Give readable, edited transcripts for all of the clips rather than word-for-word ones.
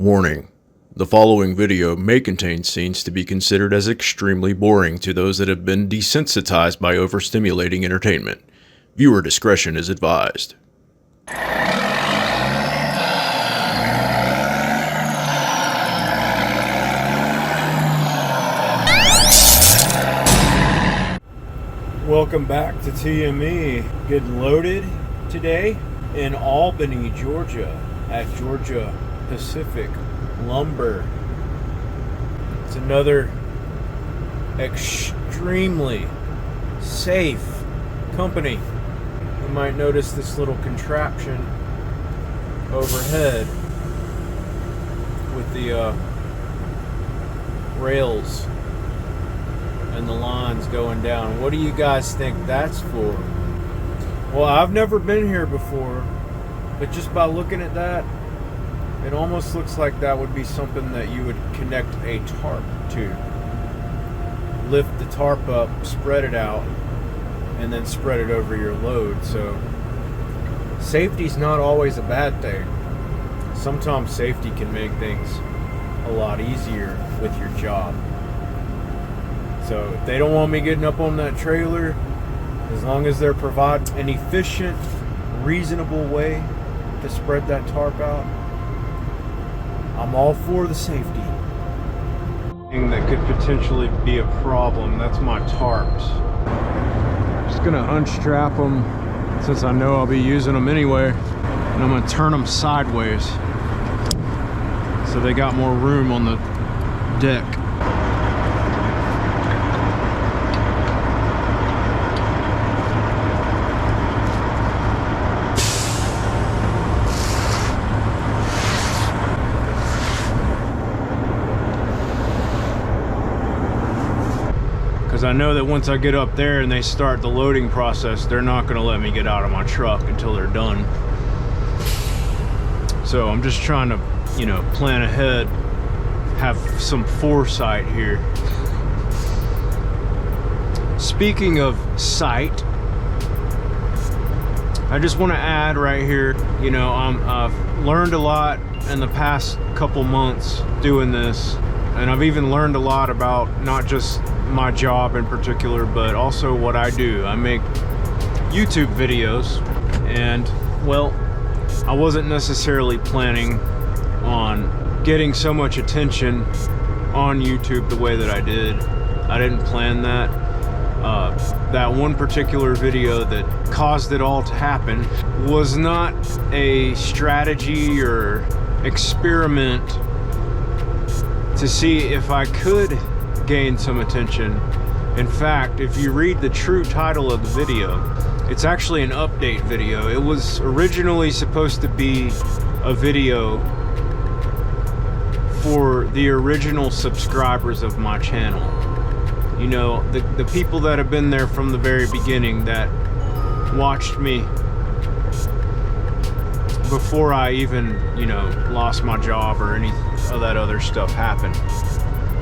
Warning: the following video may contain scenes to be considered as extremely boring to those that have been desensitized by overstimulating entertainment. Viewer discretion is advised. Welcome back to TME. Getting loaded today in Albany, Georgia at Georgia Pacific Lumber. It's another extremely safe company. You might notice this little contraption overhead with the rails and the lines going down. What do you guys think that's for? Well, I've never been here before, but just by looking at that, it almost looks like that would be something that you would connect a tarp to. Lift the tarp up, spread it out, and then spread it over your load. So safety's not always a bad thing. Sometimes safety can make things a lot easier with your job. So if they don't want me getting up on that trailer, as long as they're providing an efficient, reasonable way to spread that tarp out, I'm all for the safety. Thing that could potentially be a problem, that's my tarps. Just gonna unstrap them since I know I'll be using them anyway, and I'm gonna turn them sideways so they got more room on the deck. I know that once I get up there and they start the loading process, they're not going to let me get out of my truck until they're done. So I'm just trying to, plan ahead, have some foresight here. Speaking of sight, I just want to add right here, I've learned a lot in the past couple months doing this, and I've even learned a lot about not just my job in particular, but also what I do. I make YouTube videos, and well, I wasn't necessarily planning on getting so much attention on YouTube the way that I did. I didn't plan that. That one particular video that caused it all to happen was not a strategy or experiment to see if I could gain some attention. In fact, if you read the true title of the video, it's actually an update video. It was originally supposed to be a video for the original subscribers of my channel. The people that have been there from the very beginning, that watched me before I even, lost my job or any of that other stuff happened.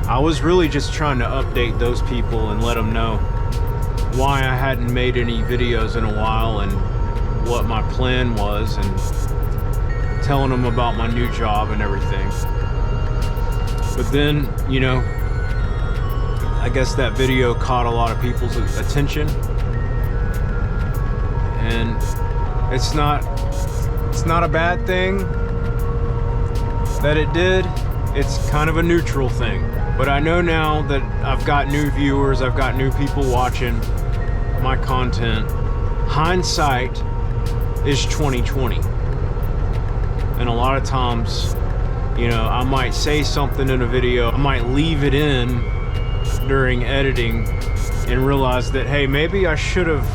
I was really just trying to update those people and let them know why I hadn't made any videos in a while and what my plan was, and telling them about my new job and everything. But then, I guess that video caught a lot of people's attention, and it's not a bad thing that it did. It's kind of a neutral thing. But I know now that I've got new viewers, I've got new people watching my content. Hindsight is 2020. And a lot of times, I might say something in a video, I might leave it in during editing and realize that, hey, maybe I should have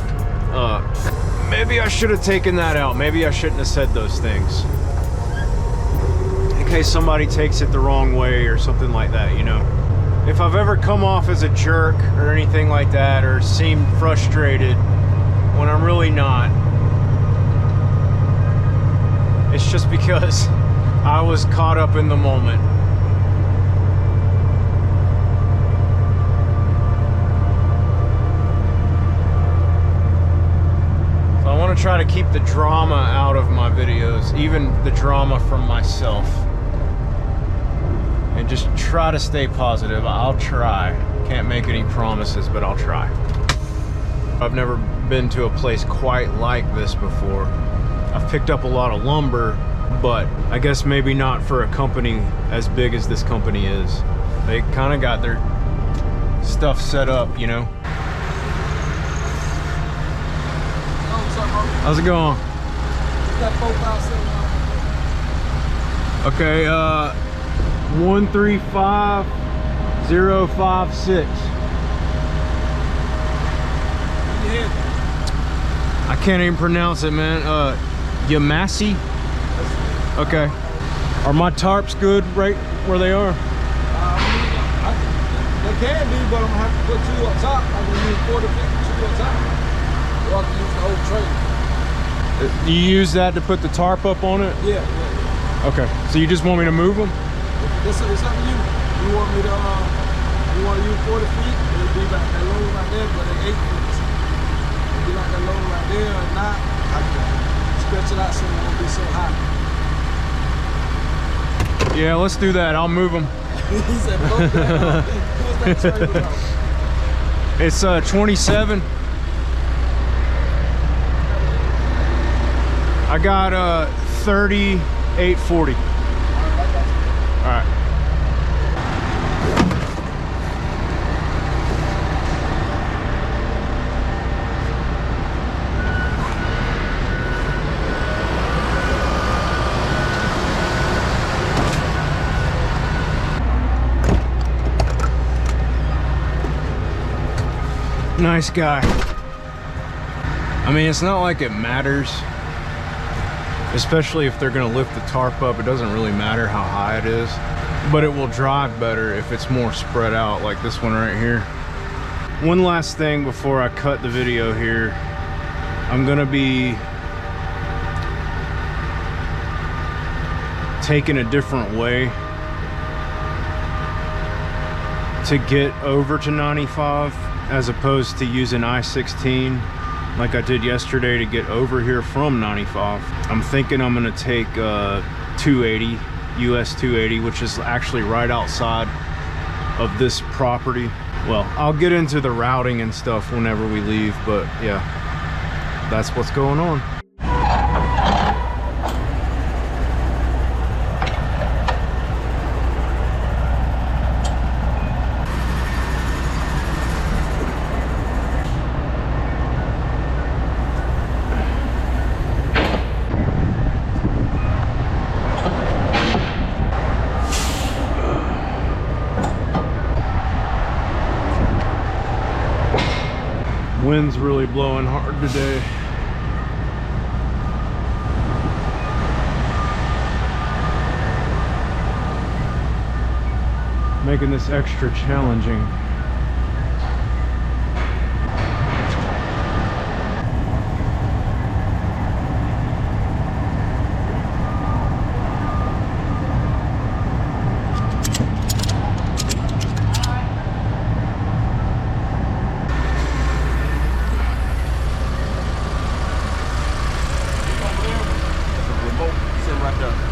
taken that out. Maybe I shouldn't have said those things, in case somebody takes it the wrong way or something like that. If I've ever come off as a jerk or anything like that, or seemed frustrated when I'm really not, it's just because I was caught up in the moment. So I want to try to keep the drama out of my videos, even the drama from myself. and just try to stay positive. I'll try. Can't make any promises, but I'll try. I've never been to a place quite like this before. I've picked up a lot of lumber, but I guess maybe not for a company as big as this company is. They kind of got their stuff set up, you know? How's it going? Okay, 135056. I can't even pronounce it, man. Yamasi? Okay. Are my tarps good right where they are? They can be, but I'm gonna have to put 2 up top. I'm gonna use 40 feet, 2 up top. Or I can use the whole trailer. You use that to put the tarp up on it? Yeah. Okay. So you just want me to move them? It's up to you. You want me to, you want to use 40 feet? It'll be like that low right there, but at 8 feet. It'll be like that low right there, or not. I can stretch it out so it won't be so high. Yeah, let's do that. I'll move them. He said, "Blow that up." Who's that trailer out? It's 27. I got 3840. All right. Nice guy. I mean, it's not like it matters, especially if they're gonna lift the tarp up. It doesn't really matter how high it is, but it will drive better if it's more spread out like this one right here. One last thing before I cut the video here. I'm gonna be taking a different way to get over to 95 as opposed to using I-16 like I did yesterday to get over here from 95. I'm thinking I'm gonna take 280, US 280, which is actually right outside of this property. Well, I'll get into the routing and stuff whenever we leave, but yeah, that's what's going on. Wind's really blowing hard today. Making this extra challenging.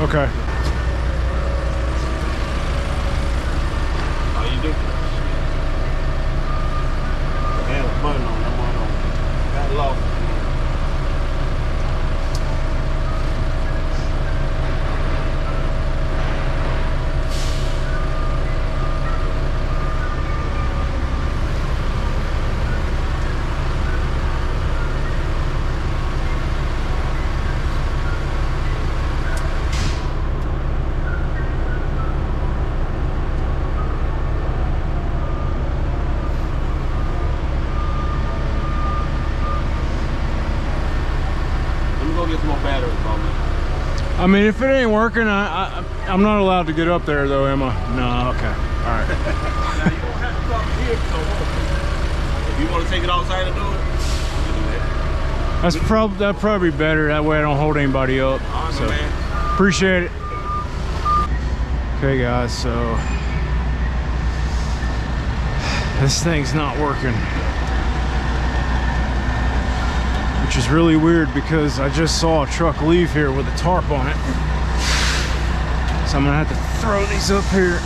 Okay. How you do? I had a button on that one on. Got lost. Get some more batteries on me. I mean, if it ain't working, I'm not allowed to get up there though, am I? No, okay. All right. Now you don't have to come here so if you want to take it outside and do it, you can do that. That'd probably be better. That way I don't hold anybody up. All right, So, man. appreciate it. Okay guys, so this thing's not working. Which is really weird because I just saw a truck leave here with a tarp on it. So I'm gonna have to throw these up here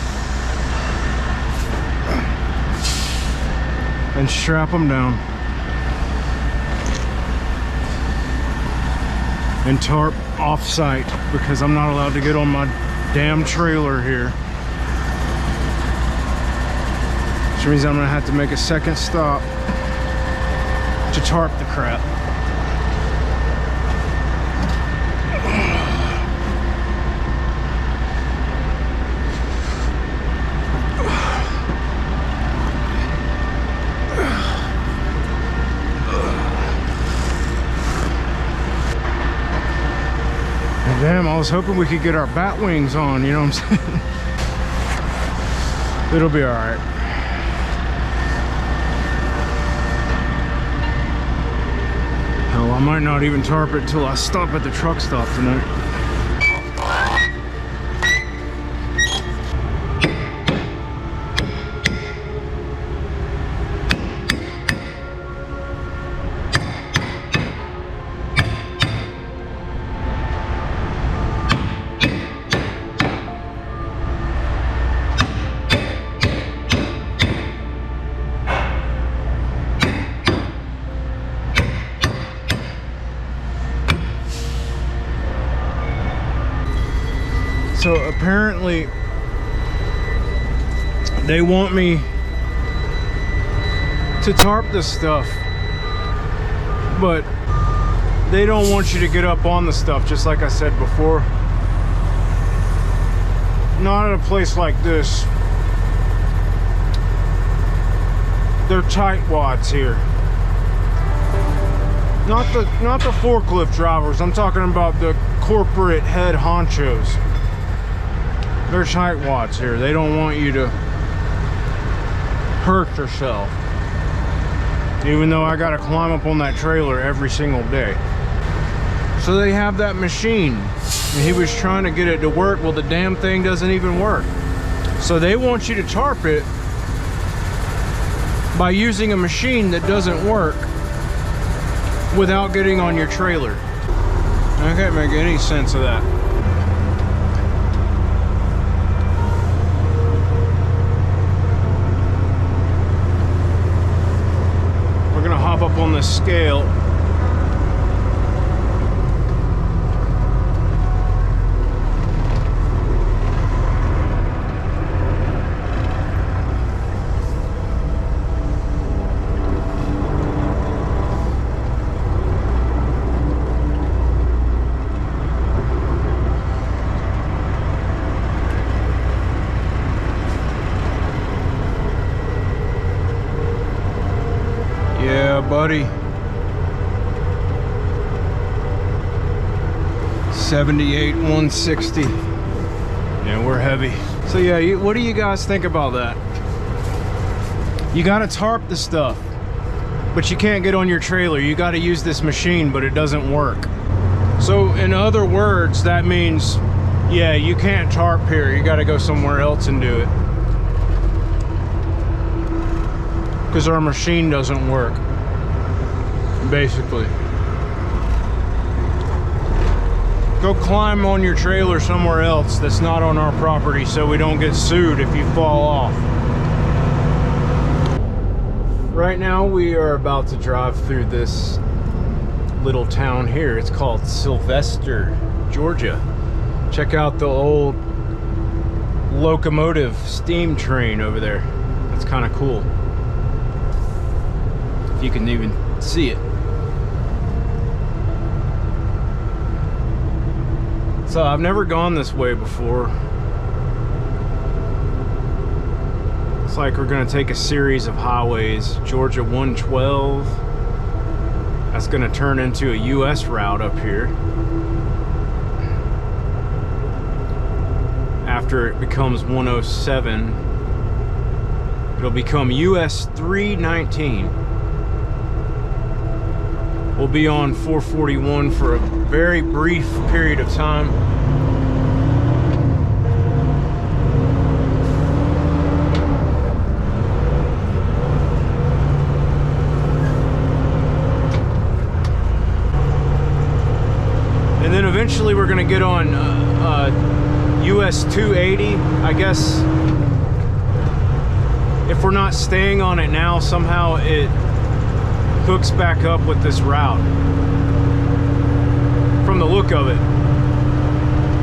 and strap them down. And tarp off-site because I'm not allowed to get on my damn trailer here. Which means I'm gonna have to make a second stop to tarp the crap. Damn, I was hoping we could get our bat wings on, you know what I'm saying? It'll be all right. Hell, I might not even tarp it till I stop at the truck stop tonight. So apparently they want me to tarp this stuff, but they don't want you to get up on the stuff, just like I said before. Not at a place like this. They're tightwads here. Not the forklift drivers. I'm talking about the corporate head honchos. They're tightwads here. They don't want you to hurt yourself. Even though I gotta climb up on that trailer every single day. So they have that machine. And he was trying to get it to work. Well, the damn thing doesn't even work. So they want you to tarp it by using a machine that doesn't work without getting on your trailer. I can't make any sense of that. Hop up on the scale. Buddy, 78 160. Yeah, we're heavy. So yeah, what do you guys think about that? You gotta tarp the stuff, but you can't get on your trailer. You gotta use this machine, but it doesn't work. So in other words, that means, yeah, you can't tarp here. You gotta go somewhere else and do it, because our machine doesn't work. Basically, go climb on your trailer somewhere else that's not on our property so we don't get sued if you fall off. Right now we are about to drive through this little town here. It's called Sylvester, Georgia. Check out the old locomotive steam train over there. That's kind of cool, if you can even see it. So I've never gone this way before. It's like we're gonna take a series of highways. Georgia 112. That's gonna turn into a US route up here. After it becomes 107, it'll become US 319. We'll be on 441 for a very brief period of time. And then eventually we're gonna get on US 280, I guess. if we're not staying on it now, somehow it hooks back up with this route from the look of it.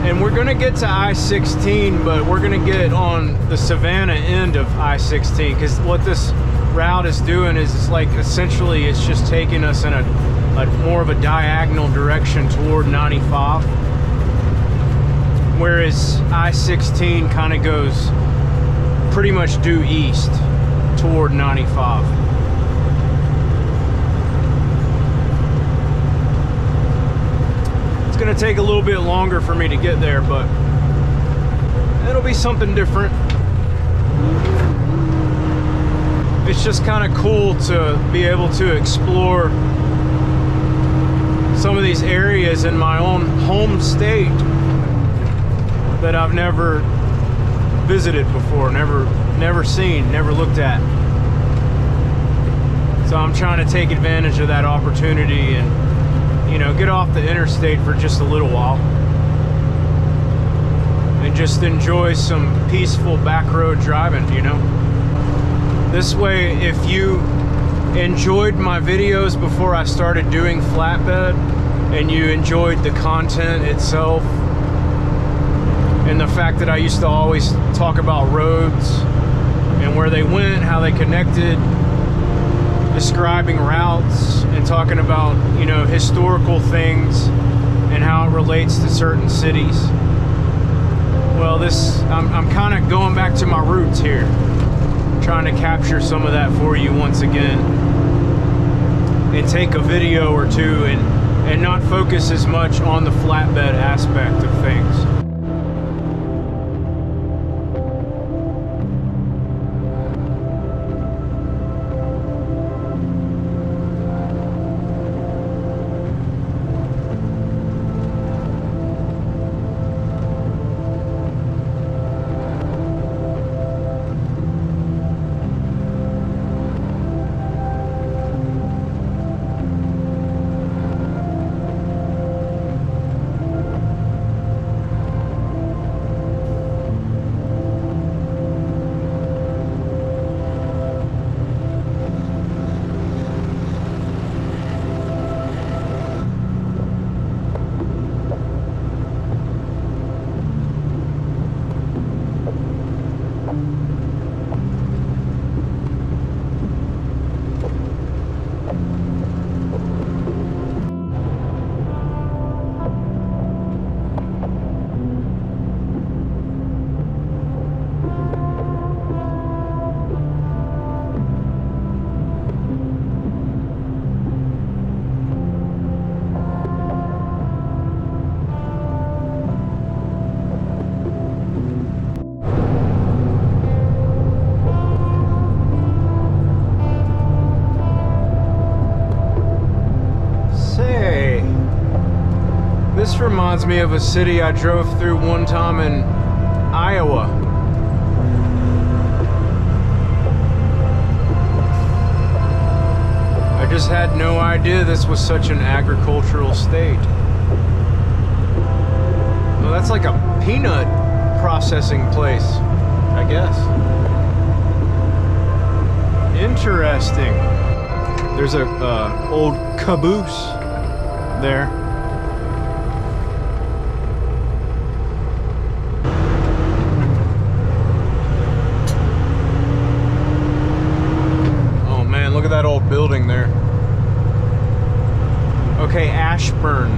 And we're gonna get to I-16, but we're gonna get on the Savannah end of I-16, because what this route is doing is it's like essentially it's just taking us in a more of a diagonal direction toward 95, whereas I-16 kind of goes pretty much due east toward 95. It's gonna take a little bit longer for me to get there, but it'll be something different. It's just kind of cool to be able to explore some of these areas in my own home state that I've never visited before, never seen, never looked at. So I'm trying to take advantage of that opportunity and, you know, get off the interstate for just a little while and just enjoy some peaceful back road driving, you know. This way, if you enjoyed my videos before I started doing flatbed and you enjoyed the content itself and the fact that I used to always talk about roads and where they went, how they connected, describing routes and talking about, you know, historical things and how it relates to certain cities. Well, I'm kind of going back to my roots here, trying to capture some of that for you once again and take a video or two and not focus as much on the flatbed aspect of things. This reminds me of a city I drove through one time in Iowa. I just had no idea this was such an agricultural state. Well, that's like a peanut processing place, I guess. Interesting. There's a old caboose there. Look at that old building there. Okay, Ashburn.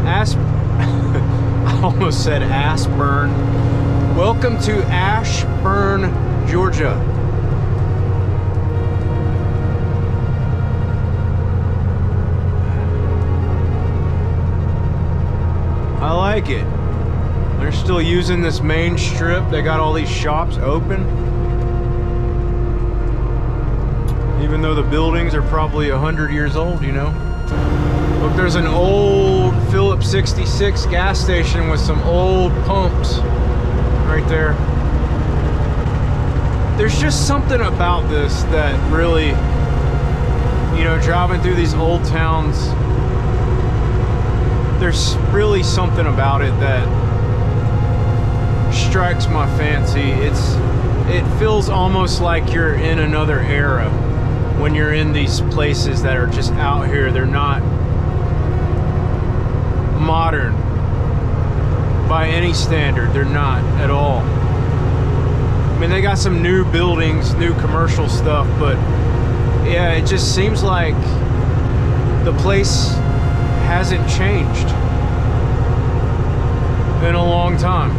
I almost said Ashburn. Welcome to Ashburn, Georgia. I like it. They're still using this main strip. They got all these shops open. Even though the buildings are probably 100 years old, you know. Look, there's an old Phillips 66 gas station with some old pumps right there. There's just something about this that really, you know, driving through these old towns, there's really something about it that strikes my fancy. it feels almost like you're in another era when you're in these places that are just out here. They're not modern by any standard. They're not at all. I mean, they got some new buildings, new commercial stuff, but yeah, it just seems like the place hasn't changed in a long time.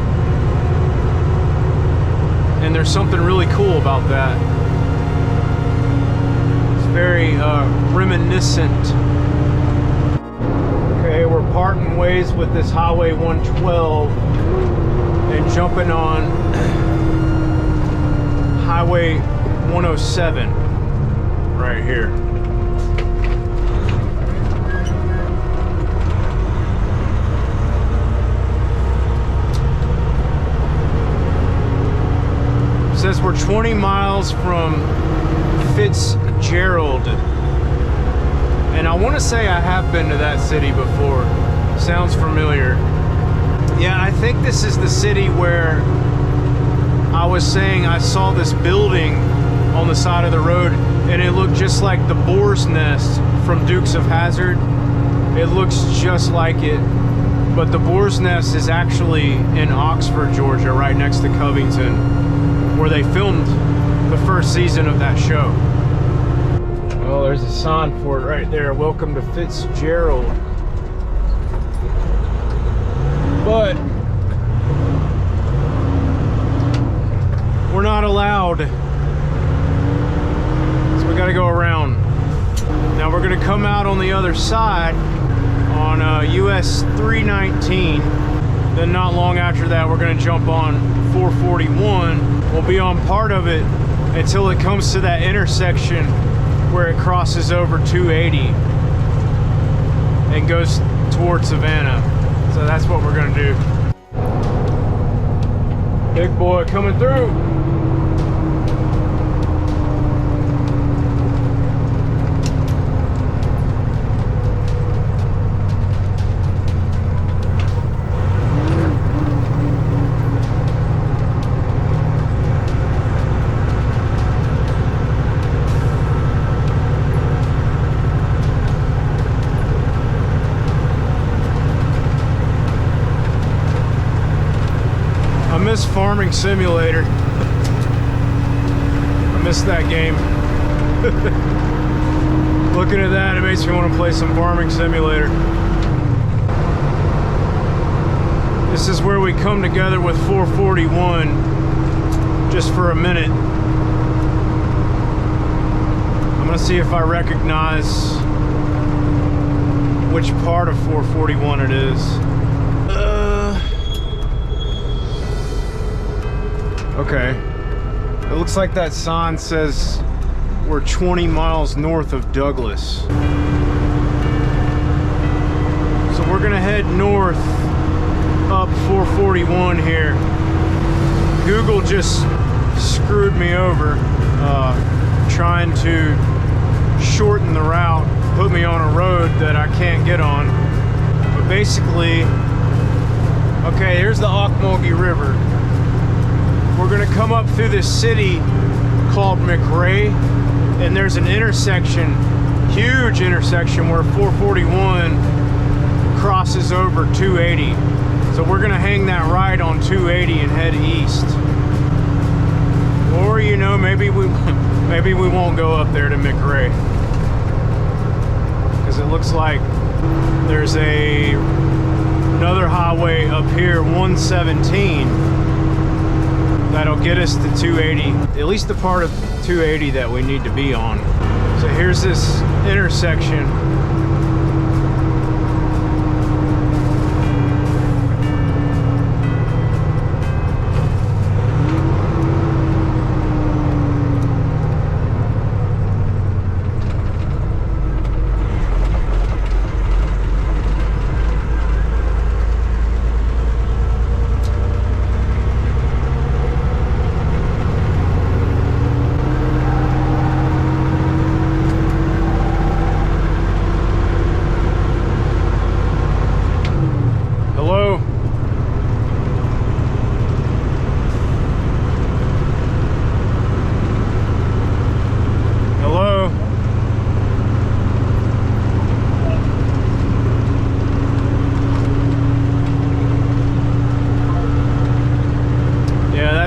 And there's something really cool about that. It's very reminiscent. Okay, we're parting ways with this Highway 112 and jumping on Highway 107 right here. It says we're 20 miles from Fitzgerald. And I want to say I have been to that city before. Sounds familiar. Yeah, I think this is the city where I was saying I saw this building on the side of the road and it looked just like the Boar's Nest from Dukes of Hazzard. It looks just like it, but the Boar's Nest is actually in Oxford, Georgia, right next to Covington, where they filmed the first season of that show. Well, there's a sign for it right there. Welcome to Fitzgerald. But we're not allowed. So we got to go around. Now we're going to come out on the other side on US 319. Then not long after that, we're going to jump on 441. We'll be on part of it until it comes to that intersection where it crosses over 280 and goes towards Savannah. So that's what we're gonna do. Big boy coming through. Farming Simulator. I missed that game. Looking at that, it makes me want to play some Farming Simulator. This is where we come together with 441 just for a minute. I'm gonna see if I recognize which part of 441 it is. Okay, it looks like that sign says we're 20 miles north of Douglas. So we're gonna head north up 441 here. Google just screwed me over trying to shorten the route, put me on a road that I can't get on. But basically, okay, here's the Ocmulgee River. We're gonna come up through this city called McRae, and there's an intersection, huge intersection, where 441 crosses over 280. So we're gonna hang that right on 280 and head east. Or, you know, maybe we won't go up there to McRae, because it looks like there's another highway up here, 117. That'll get us to 280, at least the part of 280 that we need to be on. So here's this intersection.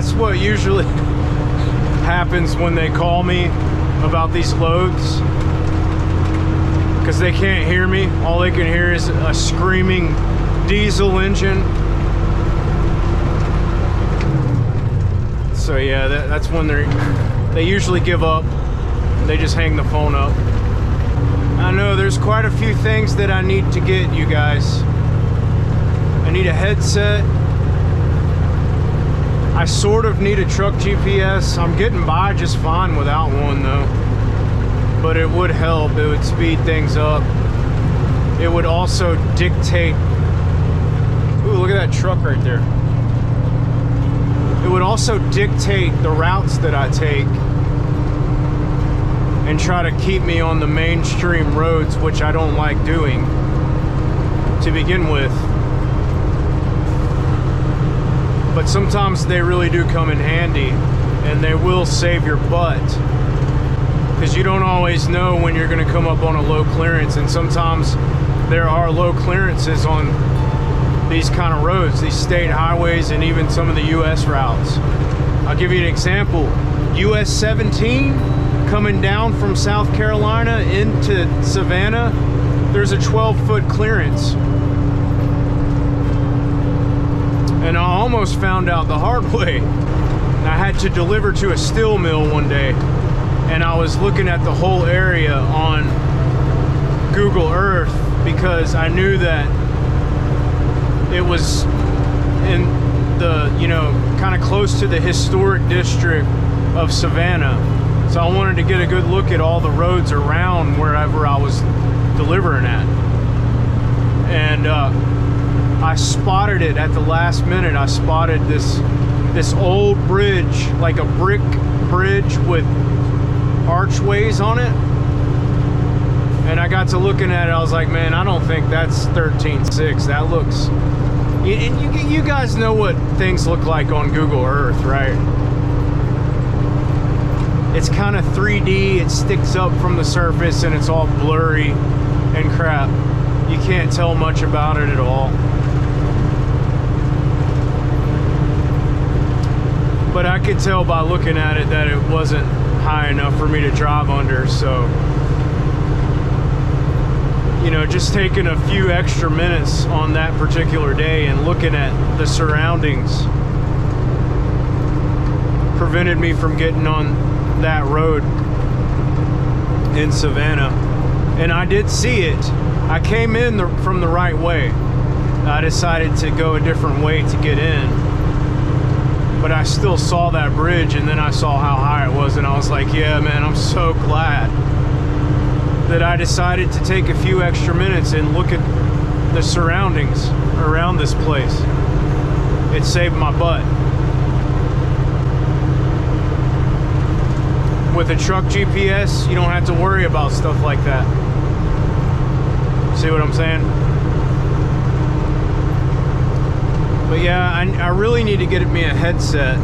that's what usually happens when they call me about these loads, because they can't hear me. All they can hear is a screaming diesel engine. So yeah, that's when they usually give up. They just hang the phone up. I know there's quite a few things that I need to get, you guys. I need a headset. I sort of need a truck GPS. I'm getting by just fine without one though. But it would help. It would speed things up. It would also dictate. Ooh, look at that truck right there. It would also dictate the routes that I take and try to keep me on the mainstream roads, which I don't like doing to begin with. But sometimes they really do come in handy, and they will save your butt, because you don't always know when you're going to come up on a low clearance, and sometimes there are low clearances on these kind of roads, these state highways, and even some of the US routes. I'll give you an example. US 17 coming down from South Carolina into Savannah, there's a 12-foot clearance. And I almost found out the hard way. I had to deliver to a steel mill one day, and I was looking at the whole area on Google Earth because I knew that it was in the, kind of close to the historic district of Savannah. So I wanted to get a good look at all the roads around wherever I was delivering at. And I spotted it at the last minute. I spotted this old bridge, like a brick bridge with archways on it. And I got to looking at it, I was like, man, I don't think that's 13.6. That looks... And you guys know what things look like on Google Earth, right? It's kind of 3D, it sticks up from the surface, and it's all blurry and crap. You can't tell much about it at all. But I could tell by looking at it that it wasn't high enough for me to drive under, so... just taking a few extra minutes on that particular day and looking at the surroundings prevented me from getting on that road in Savannah. And I did see it. I came in from the right way. I decided to go a different way to get in, but I still saw that bridge, and then I saw how high it was, and I was like, yeah, man, I'm so glad that I decided to take a few extra minutes and look at the surroundings around this place. It saved my butt. With a truck GPS, you don't have to worry about stuff like that. See what I'm saying? But yeah, I really need to get me a headset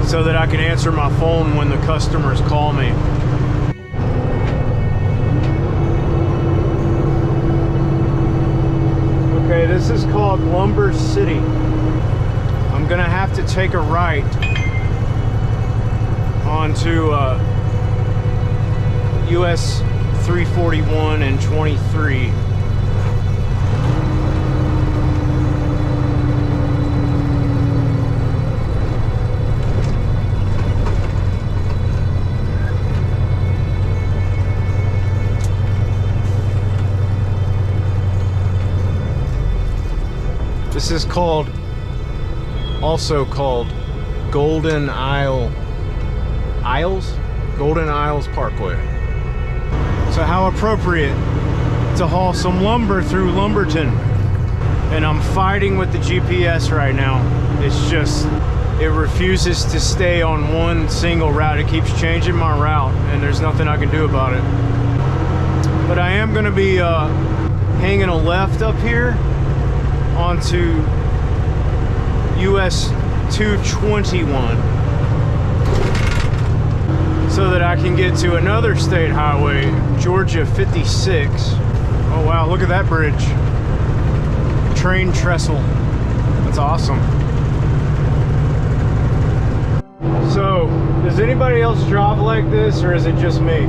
so that I can answer my phone when the customers call me. Okay, this is called Lumber City. I'm gonna have to take a right onto US 341 and 23. This is also called Golden Golden Isles Parkway. So how appropriate to haul some lumber through Lumberton. And I'm fighting with the GPS right now. It refuses to stay on one single route. It keeps changing my route, and there's nothing I can do about it. But I am gonna be hanging a left up here onto US 221 so that I can get to another state highway, Georgia 56. Oh wow, look at that bridge. Train trestle. That's awesome. anybody else drive like this, or is it just me?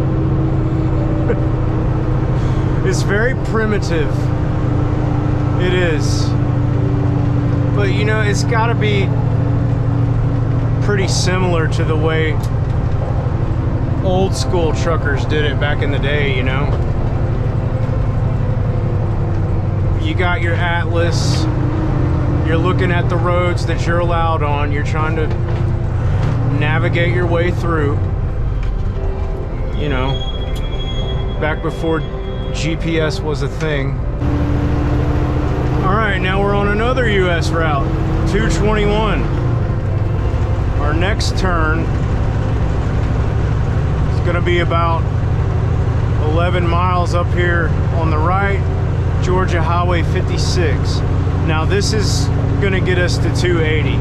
It's very primitive. It is. But you know, it's got to be pretty similar to the way old school truckers did it back in the day, you know? You got your atlas, you're looking at the roads that you're allowed on, you're trying to navigate your way through, you know, back before GPS was a thing. All right, now we're on another US route, 221. Our next turn is gonna be about 11 miles up here on the right, Georgia Highway 56. Now this is gonna get us to 280.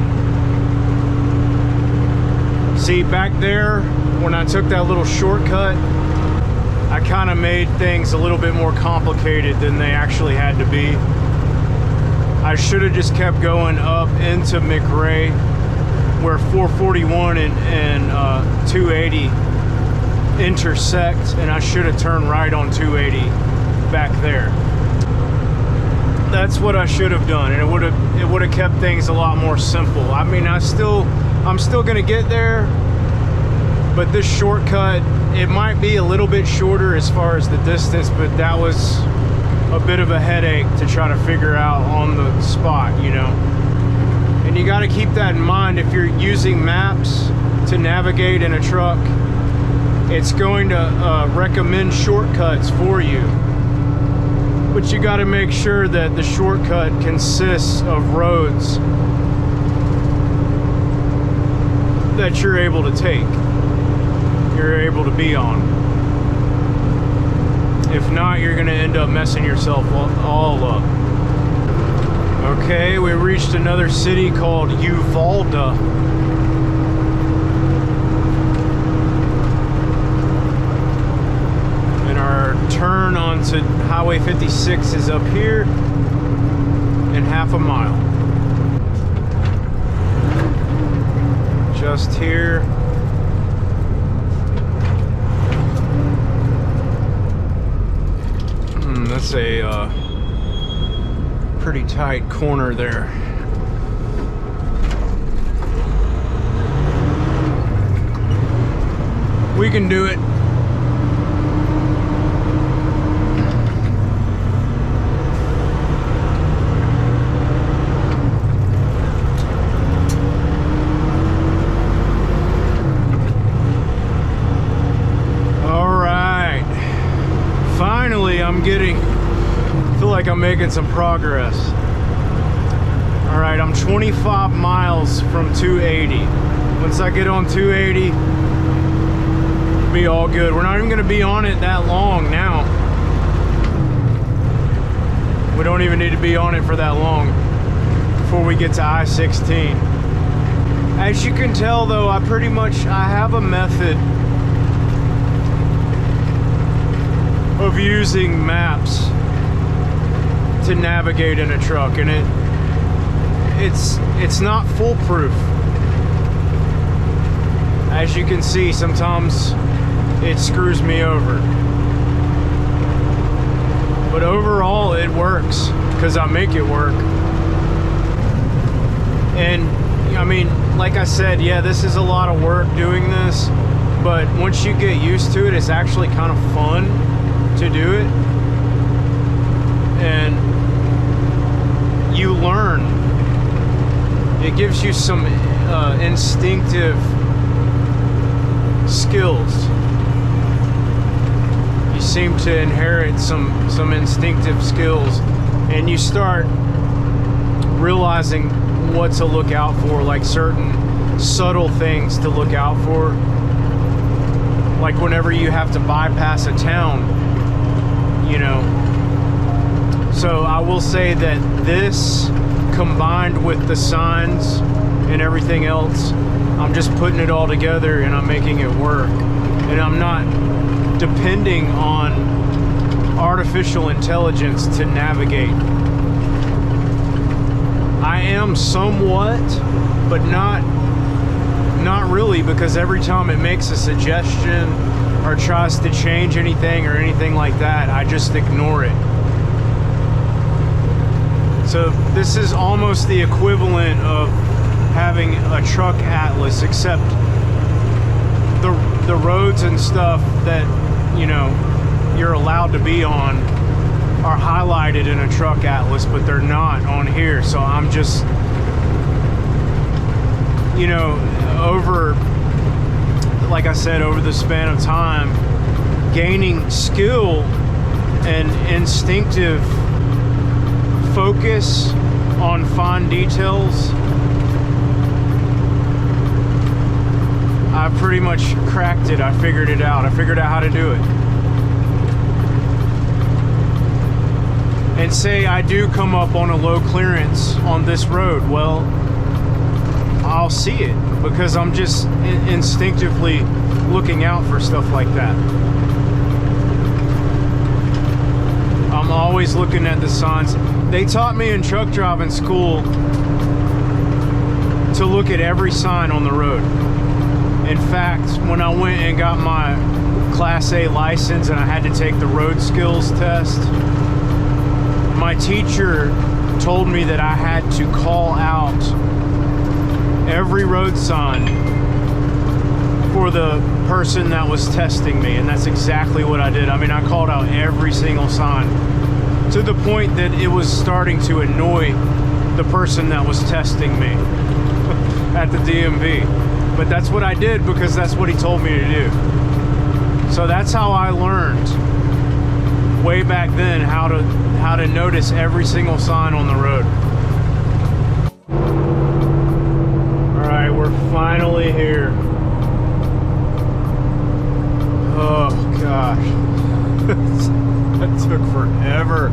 See, back there, when I took that little shortcut, I kind of made things a little bit more complicated than they actually had to be. I should have just kept going up into McRae, where 441 and 280 intersect, and I should have turned right on 280 back there. That's what I should have done, and it would have kept things a lot more simple. I mean, I'm still gonna get there, but this shortcut, it might be a little bit shorter as far as the distance, but that was a bit of a headache to try to figure out on the spot, you know. And you got to keep that in mind if you're using maps to navigate in a truck. It's going to recommend shortcuts for you, but you got to make sure that the shortcut consists of roads that you're able to take, you're able to be on. If not, you're going to end up messing yourself all up. Okay, we reached another city called Uvalde. And our turn onto Highway 56 is up here in half a mile. Just here. That's a pretty tight corner there. We can do it. I feel like I'm making some progress. All right, I'm 25 miles from 280. Once I get on 280, it'll be all good. We're not even gonna be on it that long now. We don't even need to be on it for that long before we get to I-16. As you can tell though, I have a method of using maps to navigate in a truck, and it's not foolproof. As you can see, sometimes it screws me over, but overall it works because I make it work. And I mean, like I said, yeah, this is a lot of work doing this, but once you get used to it, it's actually kind of fun to do it, and you learn. It gives you some instinctive skills. You seem to inherit some instinctive skills, and you start realizing what to look out for, like certain subtle things to look out for, like whenever you have to bypass a town, you know. So I will say that this, combined with the signs and everything else, I'm just putting it all together and I'm making it work. And I'm not depending on artificial intelligence to navigate. I am somewhat, but not Not really, because every time it makes a suggestion or tries to change anything or anything like that, I just ignore it. So this is almost the equivalent of having a truck atlas, except the roads and stuff that, you know, you're allowed to be on are highlighted in a truck atlas, but they're not on here. So I'm just, you know, like I said, over the span of time, gaining skill and instinctive focus on fine details. I pretty much cracked it. I figured it out. I figured out how to do it. And say I do come up on a low clearance on this road, well, I'll see it because I'm just instinctively looking out for stuff like that. I'm always looking at the signs. They taught me in truck driving school to look at every sign on the road. In fact, when I went and got my Class A license and I had to take the road skills test, my teacher told me that I had to call out every road sign for the person that was testing me, and that's exactly what I did. I mean, I called out every single sign to the point that it was starting to annoy the person that was testing me at the DMV. But that's what I did because that's what he told me to do. So that's how I learned way back then how to notice every single sign on the road. All right, we're finally here. Oh gosh, that took forever.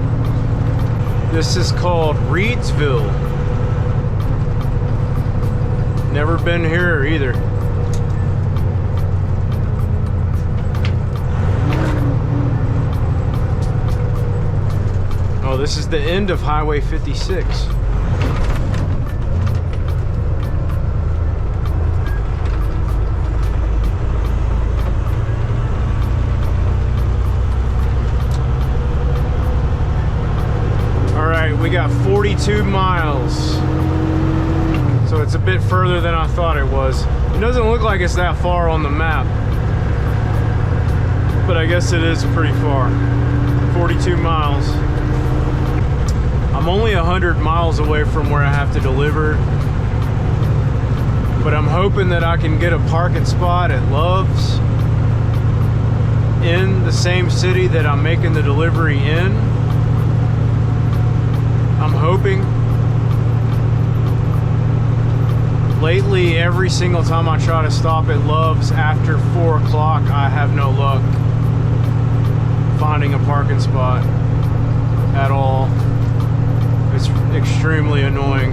This is called Reedsville. Never been here either. Oh, this is the end of Highway 56. All right, we got 42 miles. So it's a bit further than I thought it was. It doesn't look like it's that far on the map, but I guess it is pretty far. 42 miles. I'm only 100 miles away from where I have to deliver, but I'm hoping that I can get a parking spot at Love's in the same city that I'm making the delivery in. I'm hoping. Lately, every single time I try to stop at Love's after 4 o'clock, I have no luck finding a parking spot at all. It's extremely annoying.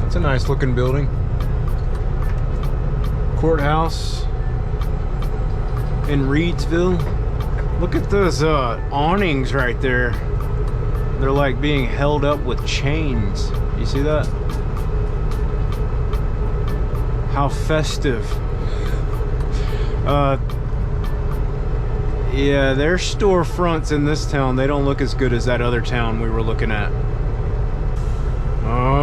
It's a nice looking building. Courthouse in Reedsville. Look at those awnings right there. They're like being held up with chains. You see that? How festive. Yeah, their storefronts in this town, they don't look as good as that other town we were looking at. Oh,